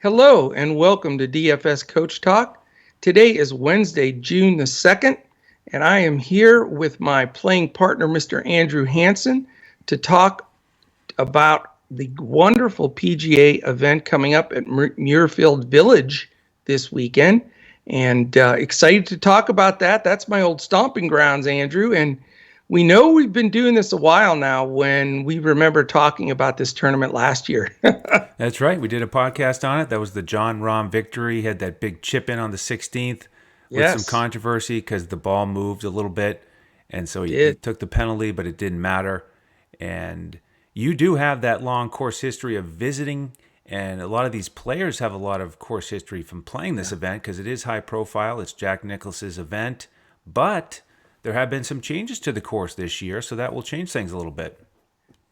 Hello and welcome to DFS Coach Talk. Today is Wednesday, June the 2nd, and I am here with my playing partner, Mr. Andrew Hansen, to talk about the wonderful PGA event coming up at Muirfield Village this weekend. And excited to talk about that. That's my old stomping grounds, Andrew. And we know we've been doing this a while now when we remember talking about this tournament last year. That's right. We did a podcast on it. That was the John Rahm victory. He had that big chip in on the 16th with some controversy because the ball moved a little bit. And so he took the penalty, but it didn't matter. And you do have that long course history of visiting. And a lot of these players have a lot of course history from playing this event because it is high profile. It's Jack Nicklaus's event. But there have been some changes to the course this year, so that will change things a little bit.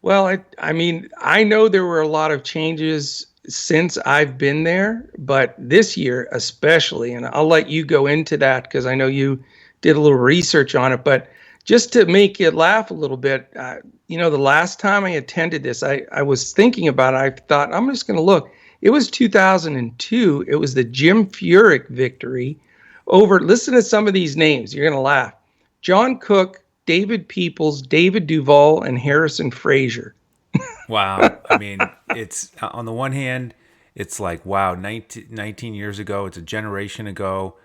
Well, I know there were a lot of changes since I've been there, but this year especially, and I'll let you go into that because I know you did a little research on it, but just to make you laugh a little bit, the last time I attended this, I was thinking about it. I thought, I'm just going to look. It was 2002. It was the Jim Furyk victory over, listen to some of these names. You're going to laugh. John Cook, David Peoples, David Duval, and Harrison Frazier. Wow. I mean, it's on the one hand, it's like, wow, 19 years ago, it's a generation ago,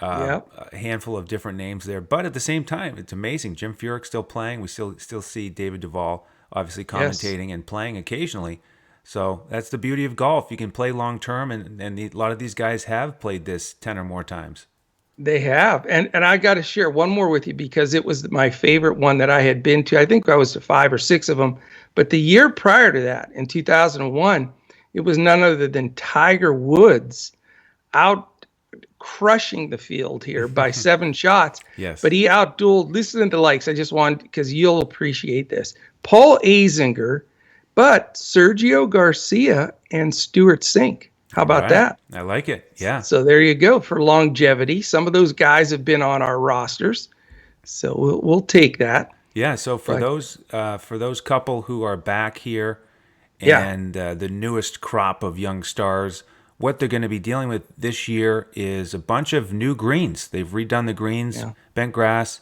a handful of different names there. But at the same time, it's amazing. Jim Furyk still playing. We still see David Duval obviously commentating and playing occasionally. So that's the beauty of golf. You can play long term, and a lot of these guys have played this 10 or more times. They have. And I got to share one more with you because it was my favorite one that I had been to. I think I was to 5 or 6 of them. But the year prior to that, in 2001, it was none other than Tiger Woods out crushing the field here by 7 shots. Yes. But he outdueled, listen to the likes, I just want, because you'll appreciate this, Paul Azinger, but Sergio Garcia and Stuart Sink. How about that? I like it. Yeah. So there you go for longevity. Some of those guys have been on our rosters, so we'll take that. Yeah. So for those couple who are back here, and the newest crop of young stars, what they're going to be dealing with this year is a bunch of new greens. They've redone the greens, bent grass,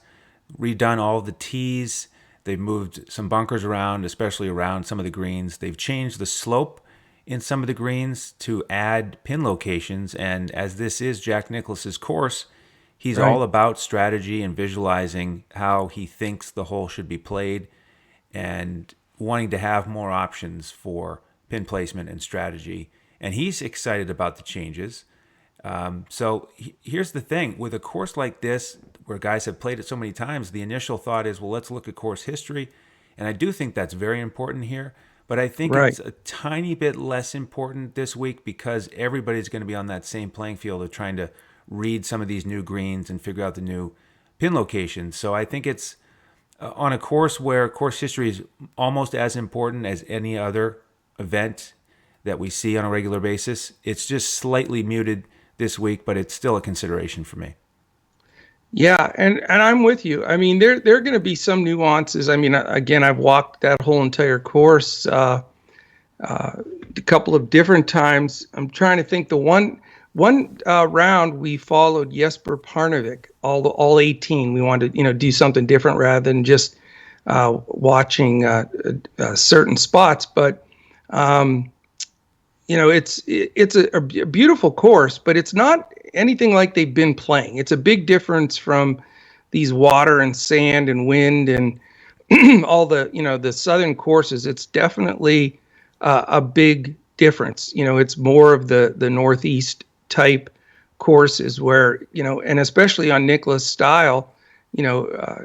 redone all the tees. They've moved some bunkers around, especially around some of the greens. They've changed the slope in some of the greens to add pin locations. And as this is Jack Nicklaus's course, he's all about strategy and visualizing how he thinks the hole should be played and wanting to have more options for pin placement and strategy. And he's excited about the changes. So here's the thing. With a course like this, where guys have played it so many times, the initial thought is, well, let's look at course history. And I do think that's very important here. But I think it's a tiny bit less important this week because everybody's going to be on that same playing field of trying to read some of these new greens and figure out the new pin locations. So I think it's on a course where course history is almost as important as any other event that we see on a regular basis. It's just slightly muted this week, but it's still a consideration for me. Yeah, and I'm with you. I mean, there are going to be some nuances. I mean, again, I've walked that whole entire course a couple of different times. I'm trying to think. The one round we followed Jesper Parnevik, all 18. We wanted to do something different rather than just watching certain spots. But it's a beautiful course, but it's not anything like they've been playing. It's a big difference from these water and sand and wind and all the southern courses. It's definitely a big difference. It's more of the northeast type courses where, and especially on Nicklaus style,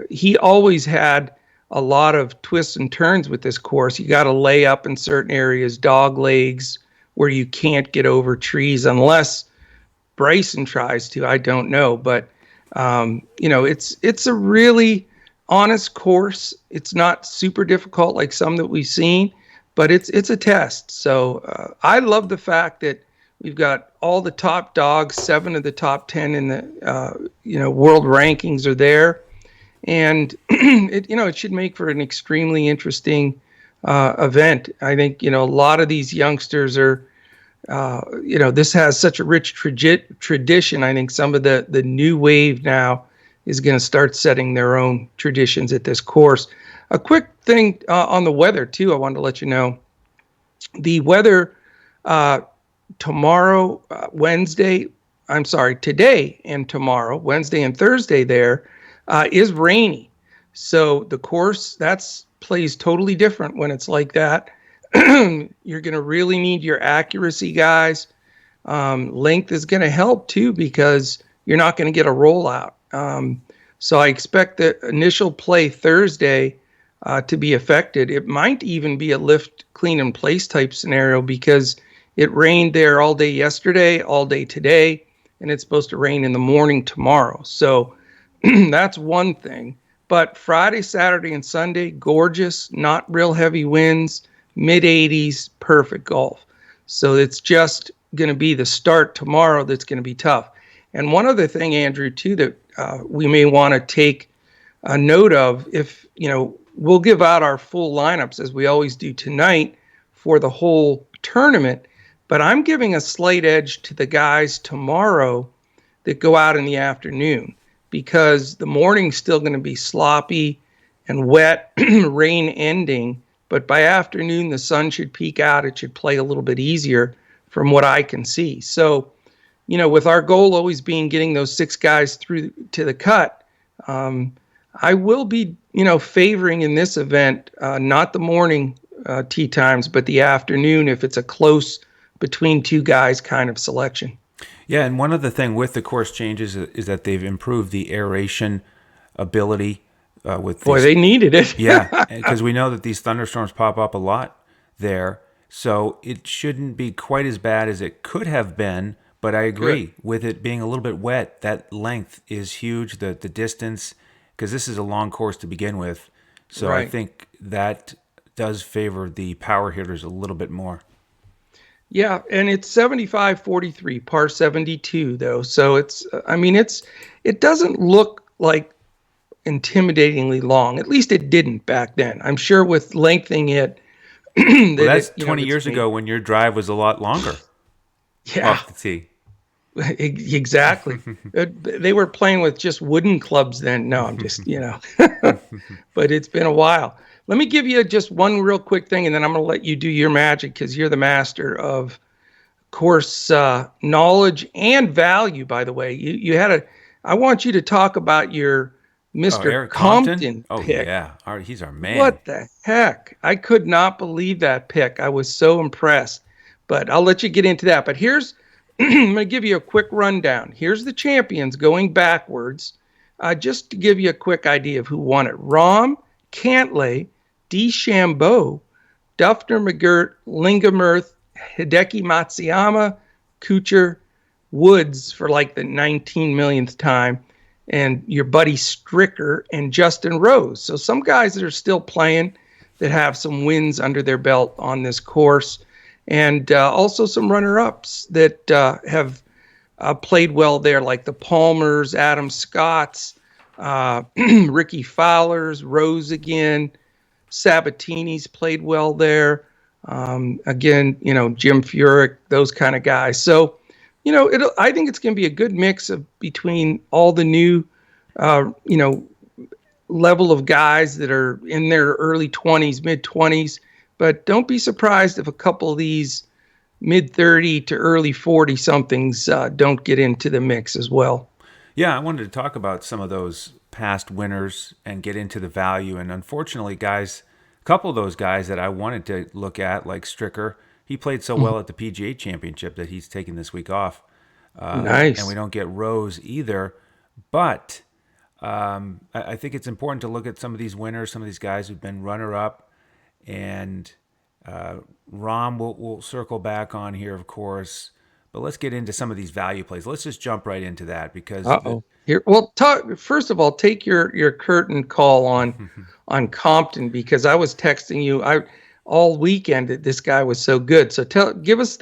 he always had a lot of twists and turns with this course. You got to lay up in certain areas, dog legs, where you can't get over trees unless Bryson tries to. I don't know, but it's a really honest course. It's not super difficult like some that we've seen, but it's a test. So I love the fact that we've got all the top dogs. 7 of the top 10 in the world rankings are there, and it should make for an extremely interesting event. I think a lot of these youngsters are This has such a rich tradition. I think some of the new wave now is going to start setting their own traditions at this course. A quick thing on the weather too. I wanted to let you know the weather uh, tomorrow, Wednesday. I'm sorry, today and tomorrow, Wednesday and Thursday. There is rainy, so the course that's plays totally different when it's like that. You're going to really need your accuracy, guys. Length is going to help too because you're not going to get a rollout. So I expect the initial play Thursday to be affected. It might even be a lift, clean, and place type scenario because it rained there all day yesterday, all day today, and it's supposed to rain in the morning tomorrow. So that's one thing. But Friday, Saturday, and Sunday, gorgeous, not real heavy winds, mid 80s, perfect golf. So it's just going to be the start tomorrow that's going to be tough. And one other thing, Andrew, too, that we may want to take a note of, if, we'll give out our full lineups as we always do tonight for the whole tournament, but I'm giving a slight edge to the guys tomorrow that go out in the afternoon because the morning's still going to be sloppy and wet, rain ending, but by afternoon the sun should peek out. It should play a little bit easier from what I can see. So, with our goal always being getting those 6 guys through to the cut, I will be, favoring in this event, not the morning tee times, but the afternoon if it's a close between 2 guys kind of selection. Yeah, and one other thing with the course changes is that they've improved the aeration ability with Boy, these. they needed it. Yeah, because we know that these thunderstorms pop up a lot there, so it shouldn't be quite as bad as it could have been. But I agree Good. with it being a little bit wet. That length is huge. The distance, because this is a long course to begin with, so I Right. think that does favor the power hitters a little bit more. Yeah, and it's 75-43, par 72 though. So it doesn't look like intimidatingly long. At least it didn't back then. I'm sure with lengthening it Well, that that's it, 20 it's years ago when your drive was a lot longer yeah, off the tee. exactly. They were playing with just wooden clubs then. No, I'm just, but it's been a while. Let me give you just one real quick thing, and then I'm going to let you do your magic because you're the master of course knowledge and value. By the way, you had a. I want you to talk about your Oh, Mr. Eric Compton? Compton Oh, pick. yeah. He's our man. What the heck? I could not believe that pick. I was so impressed. But I'll let you get into that. But here's, I'm going to give you a quick rundown. Here's the champions going backwards, just to give you a quick idea of who won it. Rahm, Cantlay, DeChambeau, Duffner, McGirt, Lingamirth, Hideki Matsuyama, Kuchar, Woods for like the 19 millionth time, and your buddy Stricker and Justin Rose. So some guys that are still playing that have some wins under their belt on this course, and also some runner-ups that have played well there, like the Palmers, Adam Scotts, Ricky Fowlers, Rose again, Sabatini's played well there. Again, Jim Furyk, those kind of guys. So, I think it's going to be a good mix of between all the new, uh, you know, level of guys that are in their early 20s, mid 20s. But don't be surprised if a couple of these mid 30 to early 40 somethings don't get into the mix as well. Yeah, I wanted to talk about some of those past winners and get into the value. And unfortunately, guys, a couple of those guys that I wanted to look at, like Stricker, he played so well at the PGA Championship that he's taking this week off. And we Nice. don't get Rose either. But I think it's important to look at some of these winners, some of these guys who've been runner-up. And Rom will circle back on here, of course. But let's get into some of these value plays. Let's just jump right into that because Uh-oh. Here, well, first of all, take your curtain call on Compton because I was texting you all weekend that this guy was so good. So give us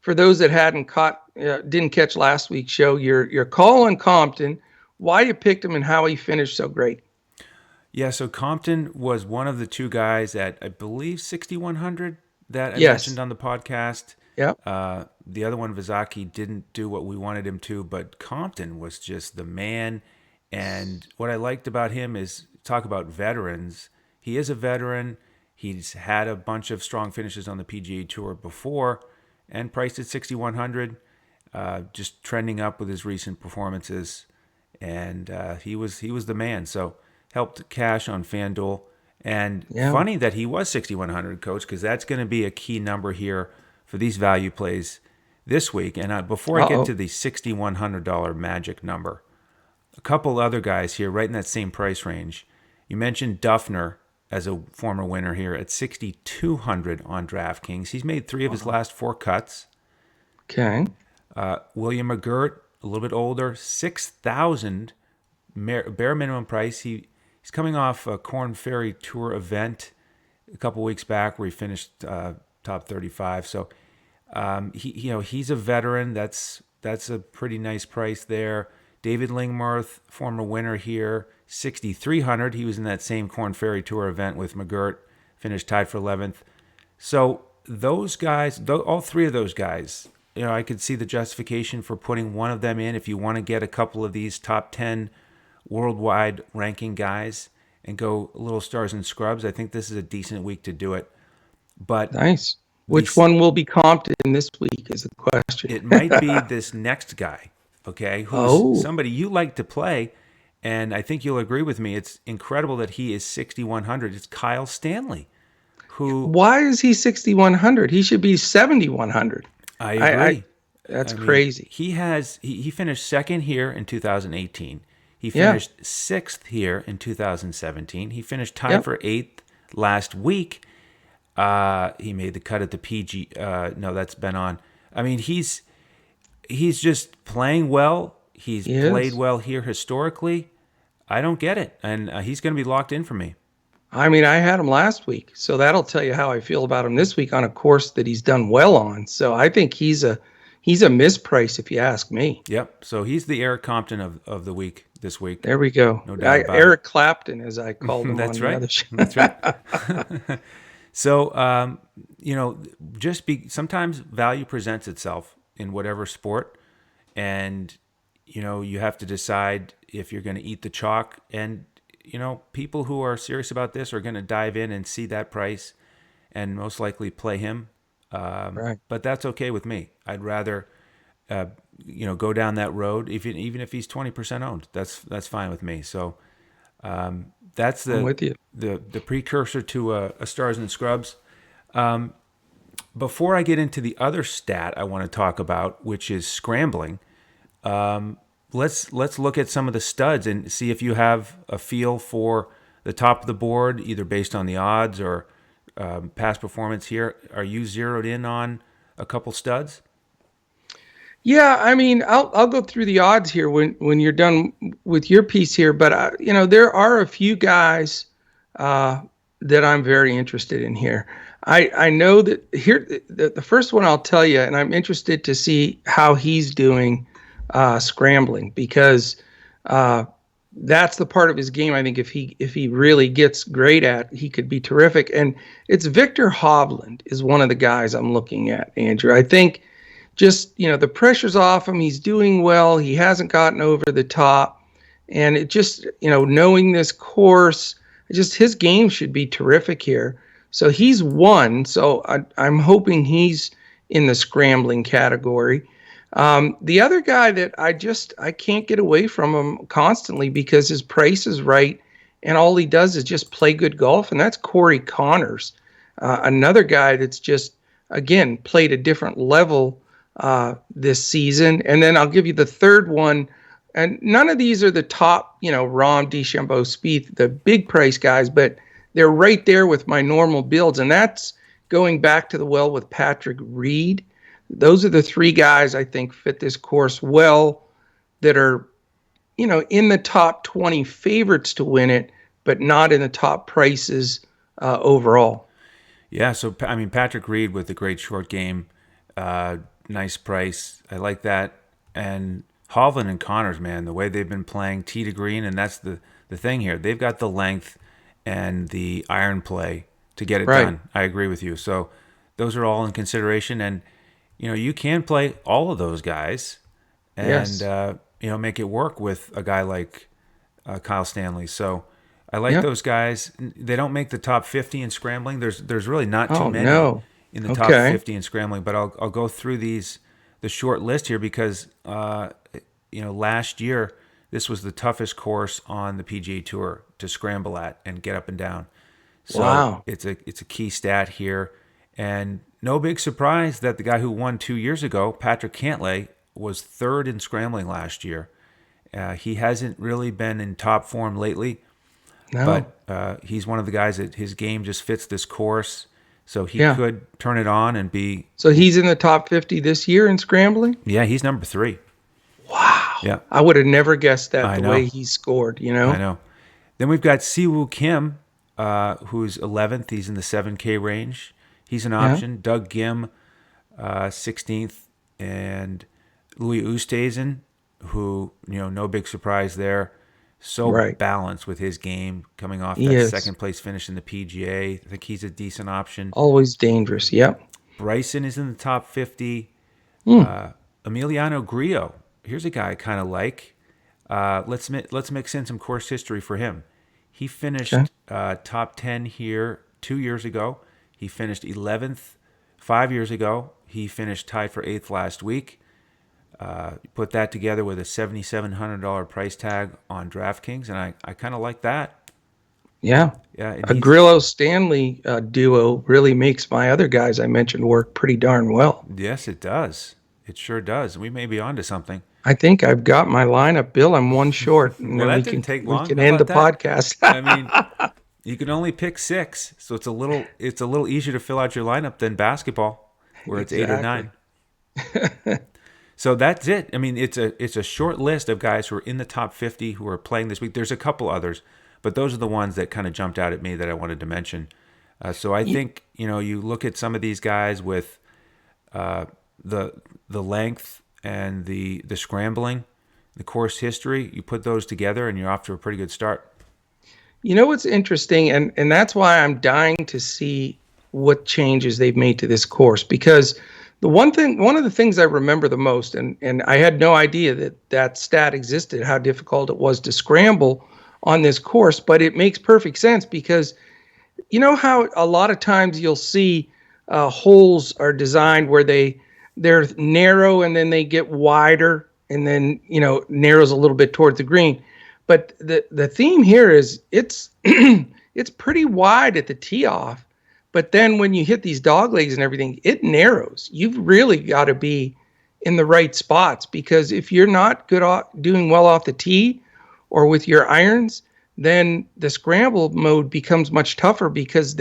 for those that didn't catch last week's show, your call on Compton, why you picked him and how he finished so great. Yeah, so Compton was one of the 2 guys at, I believe, 6,100 that I Yes. mentioned on the podcast. Yep. The other one, Vizaki, didn't do what we wanted him to, but Compton was just the man. And what I liked about him is talk about veterans. He is a veteran. He's had a bunch of strong finishes on the PGA Tour before, and priced at 6,100, just trending up with his recent performances. And he was the man. So helped cash on FanDuel. And Yeah. funny that he was 6,100, Coach, because that's going to be a key number here for these value plays this week. And before I get Uh-oh. to the $6,100 magic number, a couple other guys here right in that same price range. You mentioned Duffner as a former winner here at 6,200 on DraftKings. He's made three of his Wow. last four cuts. Okay. William McGirt, a little bit older, 6,000 bare minimum price. He's coming off a Corn Ferry Tour event a couple weeks back where he finished top 35. So he's a veteran. That's a pretty nice price there. David Lingmarth, former winner here, 6,300. He was in that same Corn Ferry Tour event with McGirt, finished tied for 11th. So those guys, all three of those guys, I could see the justification for putting one of them in if you want to get a couple of these top 10 worldwide ranking guys and go a little stars and scrubs. I think this is a decent week to do it. But Nice. Which these one will be comped in this week is the question. it might be this next guy, okay, who's Oh, somebody you like to play. And I think you'll agree with me. It's incredible that he is 6,100. It's Kyle Stanley, who why is he 6,100? He should be 7,100. I I agree. That's I mean, crazy. he finished second here in 2018. He Yeah. finished sixth here in 2017. He finished tied Yep. for eighth last week. He made the cut at the PG. No, that's been on. I mean, he's just playing well. He's He played is. well here historically. I don't get it, and he's going to be locked in for me. I mean, I had him last week, so that'll tell you how I feel about him this week on a course that he's done well on. So I think he's a misprice if you ask me. Yep. So he's the Eric Compton of the week this week, There we go. no doubt about it. Eric Clapton, as I called him on That's the right. other show. That's right. So, just be sometimes value presents itself in whatever sport, and you have to decide if you're going to eat the chalk. And people who are serious about this are going to dive in and see that price, and most likely play him. Right. But that's okay with me. I'd rather, go down that road, even if he's 20% owned. That's fine with me. So that's I'm the with you. the precursor to a stars and scrubs. Before I get into the other stat I want to talk about, which is scrambling, let's look at some of the studs and see if you have a feel for the top of the board, either based on the odds or past performance here. Are you zeroed in on a couple studs? Yeah, I mean, I'll go through the odds here when you're done with your piece here, but there are a few guys uh, that I'm very interested in here. I know that here the first one I'll tell you, and I'm interested to see how he's doing scrambling because uh, that's the part of his game. I think if he really gets great at, he could be terrific. And it's Victor Hovland is one of the guys I'm looking at, Andrew. I think just the pressure's off him. He's doing well. He hasn't gotten over the top, and it just knowing this course, just his game should be terrific here. So he's one. So I'm hoping he's in the scrambling category. The other guy that I can't get away from him constantly because his price is right, and all he does is just play good golf, and that's Corey Connors, another guy that's just again played a different level this season. And then I'll give you the third one, and none of these are the top, Rahm, DeChambeau, Spieth, the big price guys, but they're right there with my normal builds, and that's going back to the well with Patrick Reed. Those are the three guys I think fit this course well that are, in the top 20 favorites to win it, but not in the top prices overall. Yeah. So I mean, Patrick Reed with the great short game, nice price. I like that. And Hovland and Connors, man, the way they've been playing tee to green, and that's the thing here. They've got the length and the iron play to get it Right. done. I agree with you. So those are all in consideration. And you can play all of those guys and Yes. make it work with a guy like Kyle Stanley. So I like Yeah. those guys. They don't make the top 50 in scrambling. There's really not too Oh many no. in the top Okay. 50 in scrambling, but I'll go through the short list here because last year this was the toughest course on the PGA Tour to scramble at and get up and down. So Wow. it's a key stat here, and no big surprise that the guy who won 2 years ago, Patrick Cantlay, was third in scrambling last year. He hasn't really been in top form lately, No. but he's one of the guys that his game just fits this course, so he Yeah. could turn it on and be. So he's in the top 50 this year in scrambling? Yeah, he's number 3. Wow. Yeah, I would have never guessed that I the know, way he scored, I know. Then we've got Siwoo Kim, who's 11th. He's in the 7K range. He's an Yeah. option. Doug Gim, 16th, and Louis Oosthuizen, who no big surprise there. So Right. balanced with his game, coming off He that is. second place finish in the PGA. I think he's a decent option. Always dangerous. Yep. Bryson is in the top 50. Hmm. Emiliano Grillo, here's a guy I kind of like. Let's mix in some course history for him. He Okay. finished top 10 here 2 years ago. He finished 11th 5 years ago. He finished tied for 8th last week. Put that together with a $7,700 price tag on Draftkings, and I kind of like that. Yeah. Yeah, and A he's Grillo Stanley duo really makes my other guys I mentioned work pretty darn well. yes, it does. It sure does. We may be onto something. I think I've got my lineup, Bill. I'm one short, and Well, then that didn't take we long. can How end the about that? podcast. I mean, you can only pick 6, so it's a little easier to fill out your lineup than basketball, where it's 8 or Exactly. 9. So that's it. I mean, it's a short list of guys who are in the top 50 who are playing this week. There's a couple others, but those are the ones that kind of jumped out at me that I wanted to mention. So I think you look at some of these guys with the length and the scrambling, the course history. You put those together, and you're off to a pretty good start. You know what's interesting, and that's why I'm dying to see what changes they've made to this course, because one of the things I remember the most, and I had no idea that stat existed, how difficult it was to scramble on this course, but it makes perfect sense because you know how a lot of times you'll see holes are designed where they're narrow and then they get wider and then narrows a little bit toward the green. But the theme here is it's it's pretty wide at the tee off, but then when you hit these dog legs and everything, it narrows. You've really got to be in the right spots, because if you're not doing well off the tee or with your irons, then the scramble mode becomes much tougher because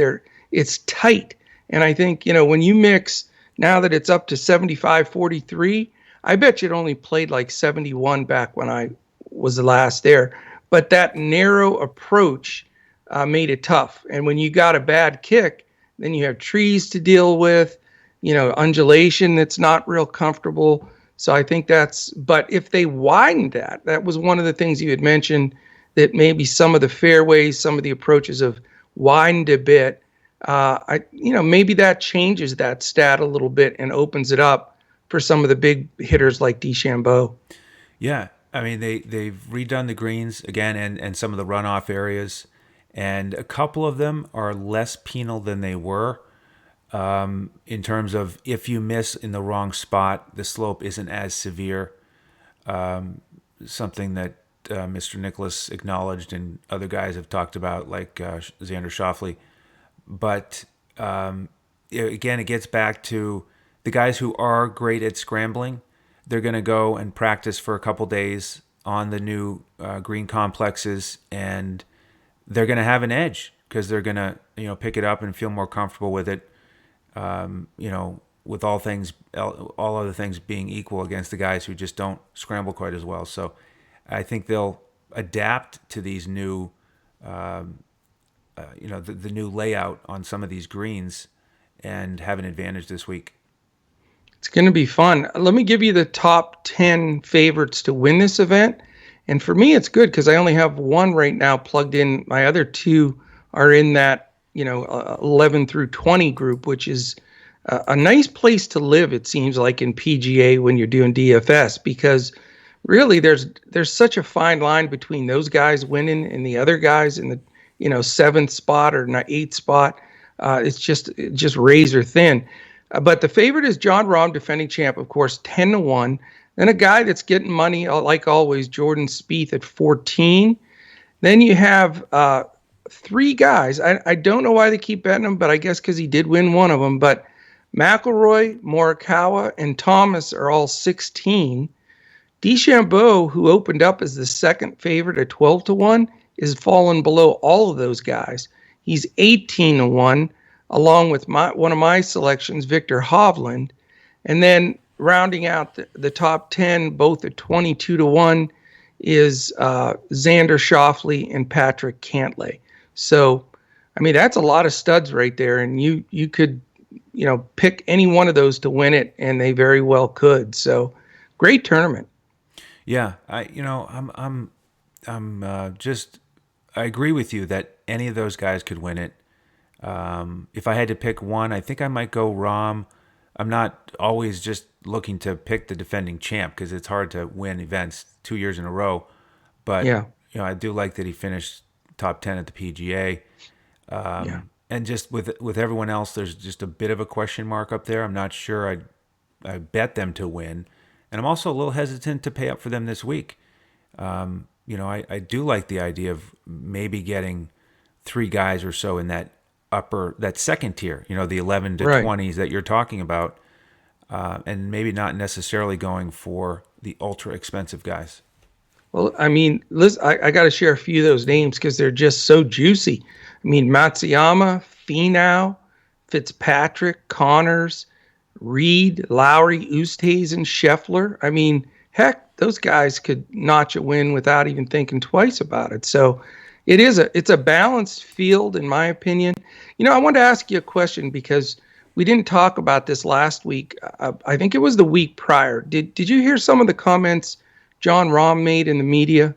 it's tight. And I think, when you mix, now that it's up to 75-43, I bet you'd only played like 71 back when I was the last there. But that narrow approach made it tough. And when you got a bad kick, then you have trees to deal with, undulation that's not real comfortable. So I think but if they widened that was one of the things you had mentioned, that maybe some of the fairways, some of the approaches have widened a bit. Maybe that changes that stat a little bit and opens it up for some of the big hitters like DeChambeau. Yeah, I mean they've redone the greens again and some of the runoff areas, and a couple of them are less penal than they were. In terms of if you miss in the wrong spot, the slope isn't as severe. Something that Mr. Nicholas acknowledged and other guys have talked about, like Xander Schauffele. But again, it gets back to the guys who are great at scrambling. They're going to go and practice for a couple days on the new green complexes, and they're going to have an edge because they're going to pick it up and feel more comfortable with it. With all other things being equal against the guys who just don't scramble quite as well. So I think they'll adapt to these new, the new layout on some of these greens and have an advantage this week. It's going to be fun. Let me give you the top 10 favorites to win this event. And for me, it's good because I only have one right now plugged in. My other two are in that, 11 through 20 group, which is a nice place to live, it seems like, in PGA when you're doing DFS, because really there's such a fine line between those guys winning and the other guys in the seventh spot or eighth spot. It's just razor thin. But the favorite is John Rahm, defending champ, of course, 10-1. Then a guy that's getting money, like always, Jordan Spieth at 14. Then you have three guys. I don't know why they keep betting him, but I guess because he did win one of them. But McIlroy, Morikawa, and Thomas are all 16. DeChambeau, who opened up as the second favorite at 12-1, is fallen below all of those guys. He's 18-1, along with one of my selections, Victor Hovland. And then rounding out the top 10, both at 22-1, is Xander Schauffele and Patrick Cantlay. So, I mean, that's a lot of studs right there, and you could, pick any one of those to win it, and they very well could. So, great tournament. Yeah, I agree with you that any of those guys could win it. If I had to pick one, I think I might go Rahm. I'm not always just looking to pick the defending champ because it's hard to win events 2 years in a row. But Yeah. I do like that he finished top 10 at the PGA. Yeah. And just with everyone else, there's just a bit of a question mark up there. I'm not sure I bet them to win. And I'm also a little hesitant to pay up for them this week. I do like the idea of maybe getting three guys or so in that second tier, the 11 to Right. 20s that you're talking about, and maybe not necessarily going for the ultra expensive guys. Well, I mean, listen, I got to share a few of those names because they're just so juicy. I mean, Matsuyama, Finau, Fitzpatrick, Connors, Reed, Lowry, Oosthuizen, Scheffler. I mean, heck, those guys could notch a win without even thinking twice about it. So it's a balanced field, in my opinion. I wanted to ask you a question because we didn't talk about this last week. I think it was the week prior. Did you hear some of the comments John Rahm made in the media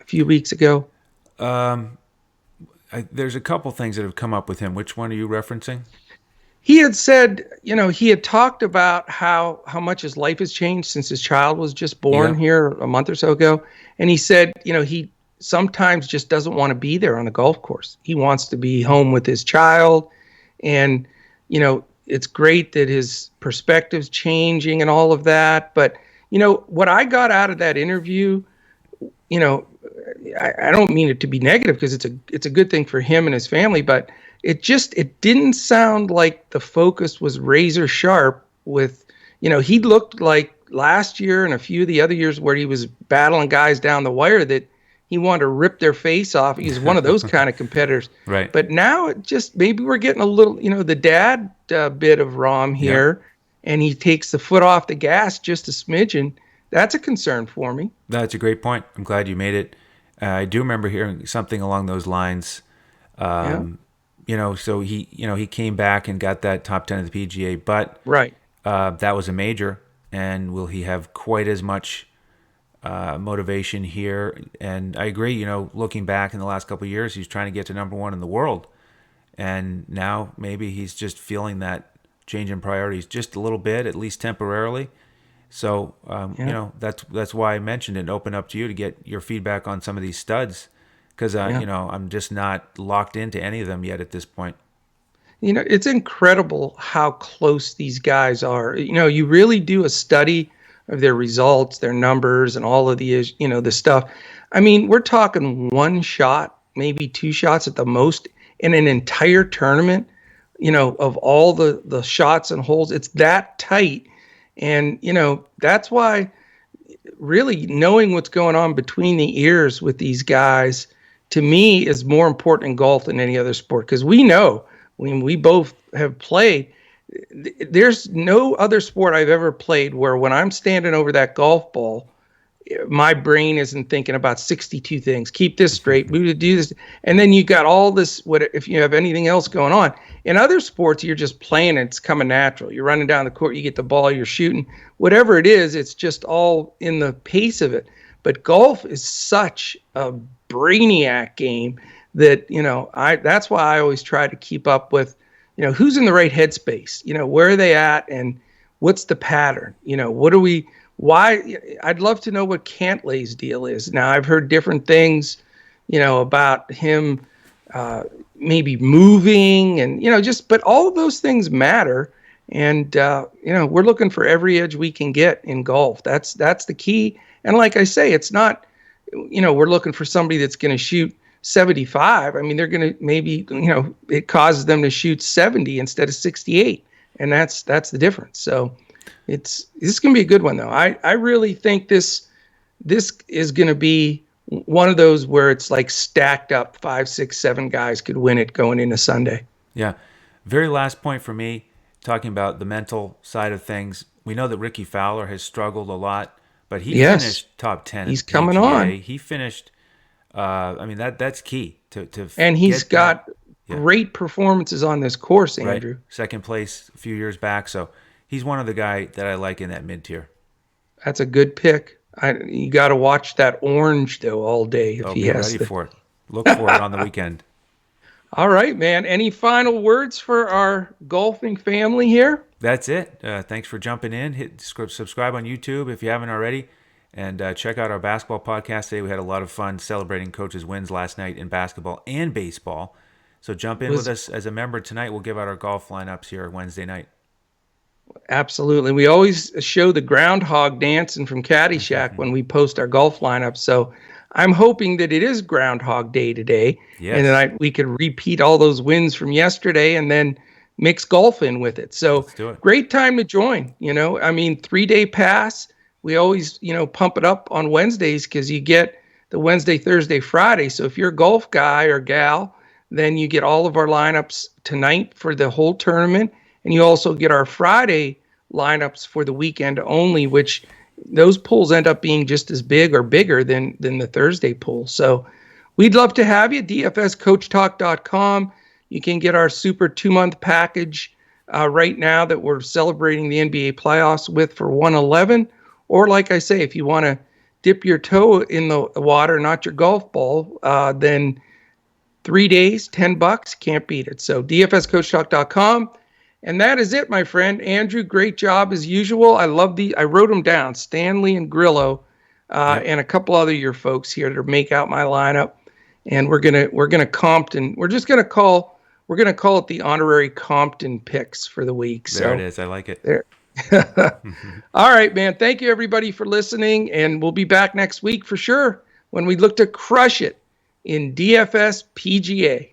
a few weeks ago? There's a couple things that have come up with him. Which one are you referencing? He had said, he had talked about how much his life has changed since his child was just born here a month or so ago. And he said, he sometimes just doesn't want to be there on the golf course. He wants to be home with his child. And, it's great that his perspective's changing and all of that. But, what I got out of that interview, I don't mean it to be negative because it's a good thing for him and his family, but it didn't sound like the focus was razor sharp with, he looked like last year and a few of the other years where he was battling guys down the wire that he wanted to rip their face off. He's one of those kind of competitors. Right. But now it just, maybe we're getting a little, the dad bit of Rahm here, and he takes the foot off the gas just a smidgen. That's a concern for me. That's a great point. I'm glad you made it. I do remember hearing something along those lines. So he came back and got that top 10 of the PGA, but Right. That was a major. And will he have quite as much motivation here? And I agree, looking back in the last couple of years, he's trying to get to number one in the world. And now maybe he's just feeling that change in priorities just a little bit, at least temporarily. So, that's why I mentioned it and open up to you to get your feedback on some of these studs. Because, I'm just not locked into any of them yet at this point. It's incredible how close these guys are. You really do a study of their results, their numbers, and all of the stuff. I mean, we're talking one shot, maybe two shots at the most in an entire tournament, of all the shots and holes. It's that tight. And, that's why really knowing what's going on between the ears with these guys, to me, is more important in golf than any other sport. Because we know, when we both have played, there's no other sport I've ever played where when I'm standing over that golf ball, my brain isn't thinking about 62 things. Keep this straight, do this. And then you got all this, if you have anything else going on. In other sports, you're just playing, it's coming natural. You're running down the court, you get the ball, you're shooting. Whatever it is, it's just all in the pace of it. But golf is such a brainiac game that, that's why I always try to keep up with, who's in the right headspace, where are they at, and what's the pattern, why. I'd love to know what Cantlay's deal is. Now, I've heard different things, about him maybe moving and, but all of those things matter. And, we're looking for every edge we can get in golf. That's the key. And like I say, it's not, we're looking for somebody that's going to shoot 75. I mean, they're going to maybe, it causes them to shoot 70 instead of 68. And that's the difference. So this is going to be a good one, though. I really think this is going to be one of those where it's like stacked up 5, 6, 7 guys could win it going into Sunday. Yeah. Very last point for me, talking about the mental side of things. We know that Ricky Fowler has struggled a lot, but he finished top 10. He's at coming PGA. on. He finished. That's key to. And he's got great performances on this course, Andrew. Right. Second place a few years back, so he's one of the guy that I like in that mid tier. That's a good pick. You got to watch that orange though all day if he has. Be ready for it. Look for it on the weekend. All right, man. Any final words for our golfing family here? That's it. Thanks for jumping in. Hit subscribe on YouTube if you haven't already, and check out our basketball podcast today. We had a lot of fun celebrating coaches' wins last night in basketball and baseball. So jump in with us as a member tonight. We'll give out our golf lineups here Wednesday night. Absolutely. We always show the groundhog dancing from Caddyshack when we post our golf lineups. So I'm hoping that it is Groundhog Day today. Yes. And then we could repeat all those wins from yesterday and then mix golf in with it. So great time to join. 3-day pass. We always, pump it up on Wednesdays because you get the Wednesday, Thursday, Friday. So if you're a golf guy or gal, then you get all of our lineups tonight for the whole tournament. And you also get our Friday lineups for the weekend only, which those pools end up being just as big or bigger than the Thursday pool. So we'd love to have you. DFSCoachTalk.com. You can get our super 2-month package right now that we're celebrating the NBA playoffs with for $111. Or like I say, if you want to dip your toe in the water, not your golf ball, then 3 days, $10, can't beat it. So DFSCoachTalk.com. And that is it, my friend. Andrew, great job as usual. I wrote them down, Stanley and Grillo, and a couple other your folks here to make out my lineup. And we're gonna Compton. We're gonna call it the honorary Compton picks for the week. There it is. I like it. There. All right, man. Thank you everybody for listening, and we'll be back next week for sure when we look to crush it in DFS PGA.